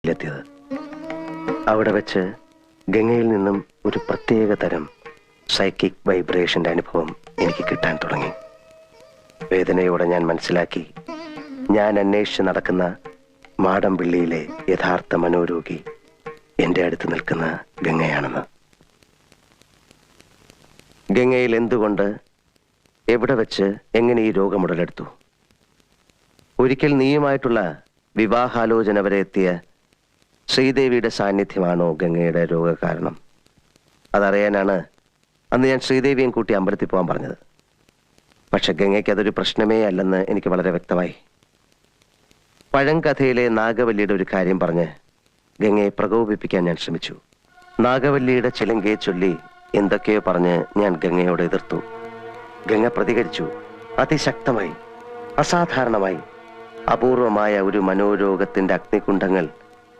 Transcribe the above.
എത്തിയത്. അവിടെ വെച്ച് ഗംഗയിൽ നിന്നും ഒരു പ്രത്യേക തരം സൈക്കിക് വൈബ്രേഷന്റെ അനുഭവം എനിക്ക് കിട്ടാൻ തുടങ്ങി. വേദനയോടെ ഞാൻ മനസ്സിലാക്കി, ഞാൻ അന്വേഷിച്ച് നടക്കുന്ന മാടമ്പിള്ളിയിലെ യഥാർത്ഥ മനോരോഗി എന്റെ അടുത്ത് നിൽക്കുന്ന ഗംഗയാണെന്ന്. ഗംഗയിൽ എന്തുകൊണ്ട്, എവിടെ വെച്ച്, എങ്ങനെ ഈ രോഗം ഉടലെടുത്തു? ഒരിക്കൽ നീയുമായിട്ടുള്ള വിവാഹാലോചന വരെ എത്തിയ ശ്രീദേവിയുടെ സാന്നിധ്യമാണോ ഗംഗയുടെ രോഗകാരണം? അതറിയാനാണ് അന്ന് ഞാൻ ശ്രീദേവിയും കൂട്ടി അമ്പലത്തിൽ പോകാൻ പറഞ്ഞത്. പക്ഷെ ഗംഗയ്ക്ക് അതൊരു പ്രശ്നമേ അല്ലെന്ന് എനിക്ക് വളരെ വ്യക്തമായി. പഴങ്കഥയിലെ നാഗവല്ലിയുടെ ഒരു കാര്യം പറഞ്ഞ് ഗംഗയെ പ്രകോപിപ്പിക്കാൻ ഞാൻ ശ്രമിച്ചു. നാഗവല്ലിയുടെ ചിലങ്കയെ ചൊല്ലി എന്തൊക്കെയോ പറഞ്ഞ് ഞാൻ ഗംഗയോട് എതിർത്തു. ഗംഗ പ്രതികരിച്ചു, അതിശക്തമായി, അസാധാരണമായി. അപൂർവമായ ഒരു മനോരോഗത്തിന്റെ അഗ്നികുണ്ഡങ്ങൾ